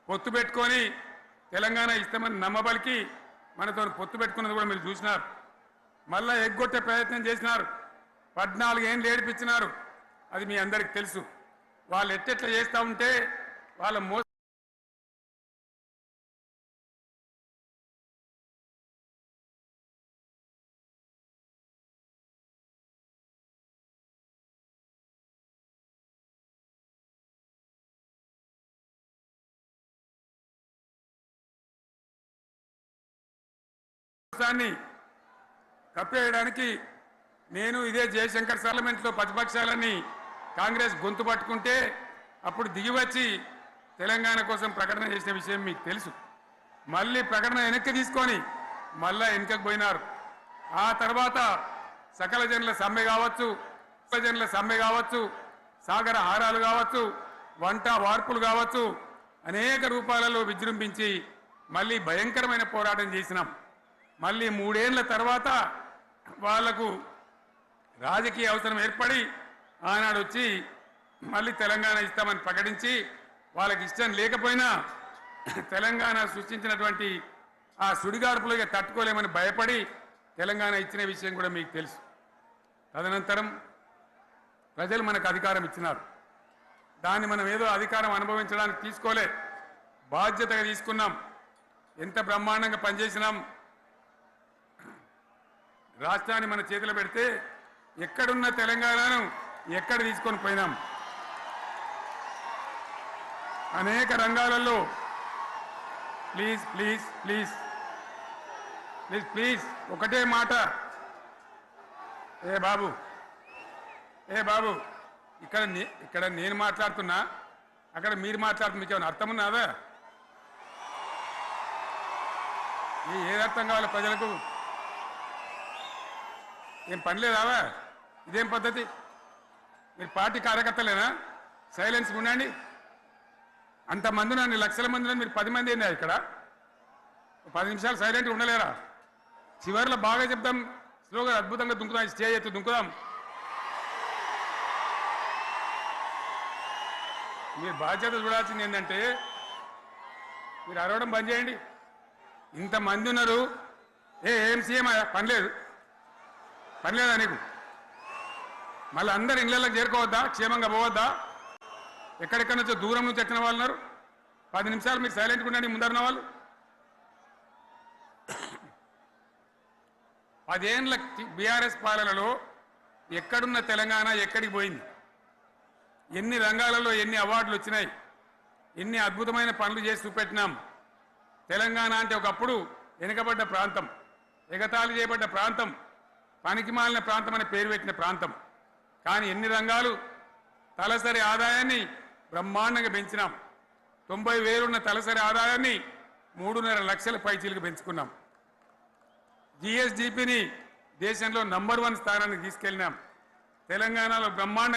పొత్తు పెట్టుకొని తెలంగాణ ఇస్తామని నమ్మబలికి మనతో పొత్తు పెట్టుకున్నది కూడా మీరు చూసినారు. మళ్ళా ఎగ్గొట్టే ప్రయత్నం చేసినారు. 14 ఏళ్ళు ఏడిపించినారు. అది మీ అందరికి తెలుసు. వాళ్ళు ఎట్టెట్లా చేస్తూ ఉంటే వాళ్ళ మోసాన్ని కప్పేయడానికి నేను ఇదే జయశంకర్ పార్లమెంట్లో ప్రతిపక్షాలని కాంగ్రెస్ గొంతు పట్టుకుంటే అప్పుడు దిగివచ్చి తెలంగాణ కోసం ప్రకటన చేసిన విషయం మీకు తెలుసు. మళ్ళీ ప్రకటన వెనక్కి తీసుకొని మళ్ళా వెనుకకు పోయినారు. ఆ తర్వాత సకల జనుల సమ్మె కావచ్చు, జనుల సమ్మె కావచ్చు, సాగర హారాలు కావచ్చు, వంట వార్పులు కావచ్చు, అనేక రూపాలలో విజృంభించి మళ్ళీ భయంకరమైన పోరాటం చేసినాం. మళ్ళీ 3 ఏళ్ల తర్వాత వాళ్లకు రాజకీయ అవసరం ఏర్పడి ఆనాడు వచ్చి మళ్ళీ తెలంగాణ ఇస్తామని ప్రకటించి వాళ్ళకి ఇష్టం లేకపోయినా తెలంగాణ సృష్టించినటువంటి ఆ సుడిగాడుపులుగా తట్టుకోలేమని భయపడి తెలంగాణ ఇచ్చిన విషయం కూడా మీకు తెలుసు. తదనంతరం ప్రజలు మనకు అధికారం ఇచ్చినారు. దాన్ని మనం ఏదో అధికారం అనుభవించడానికి తీసుకోలే, బాధ్యతగా తీసుకున్నాం. ఎంత బ్రహ్మాండంగా పనిచేసినాం. రాష్ట్రాన్ని మన చేతిలో పెడితే ఎక్కడున్న తెలంగాణను ఎక్కడ తీసుకొని పోయినాం. అనేక రంగాలలో please please please please please ఒకటే మాట. ఏ బాబు ఇక్కడ నేను మాట్లాడుతున్నా, అక్కడ మీరు మాట్లాడుతున్నా. మీకు ఏమైనా అర్థం ఉన్నదా? ఏది అర్థం కావాలి ప్రజలకు? ఏం పని లేదావా? ఇదేం పద్ధతి? మీరు పార్టీ కార్యకర్తలేనా? సైలెన్స్ ఉండండి. అంతమంది నన్ను లక్షల మంది మీరు 10 మంది అయినా ఇక్కడ 10 నిమిషాలు సైలెంట్గా ఉండలేరా? చివరిలో బాగా చెప్తాం, స్లోగా అద్భుతంగా దుంకుదాం, స్టే ఎత్తు దుంకుదాం. మీరు బాధ్యత చూడాల్సింది ఏంటంటే మీరు అరవడం బంద్ చేయండి. ఇంతమంది ఉన్నారు. ఏం సీఎం పని లేదా నీకు? మళ్ళీ అందరు ఇళ్లలోకి చేరుకోవద్దా? క్షేమంగా పోవద్దా? ఎక్కడెక్కడి నుంచో దూరం నుంచి వచ్చిన వాళ్ళు ఉన్నారు. 10 నిమిషాలు మీరు సైలెంట్గా ఉండండి. ముందరిన వాళ్ళు 10 ఏళ్ల బీఆర్ఎస్ పాలనలో ఎక్కడున్న తెలంగాణ ఎక్కడికి పోయింది? ఎన్ని రంగాలలో ఎన్ని అవార్డులు వచ్చినాయి? ఎన్ని అద్భుతమైన పనులు చేసి చూపెట్టినాం. తెలంగాణ అంటే ఒకప్పుడు వెనుకబడ్డ ప్రాంతం, ఎగతాళి చేయబడ్డ ప్రాంతం, పనికిమాలిన ప్రాంతం అనే పేరు పెట్టిన ప్రాంతం. కానీ ఎన్ని రంగాలు, తలసరి ఆదాయాన్ని బ్రహ్మాండంగా పెంచినాం. 90,000 ఉన్న తలసరి ఆదాయాన్ని 3.5 లక్షల పైచీలకు పెంచుకున్నాం. జిఎస్డిపిని దేశంలో నంబర్ 1 స్థానానికి తీసుకెళ్ళినాం. తెలంగాణలో బ్రహ్మాండ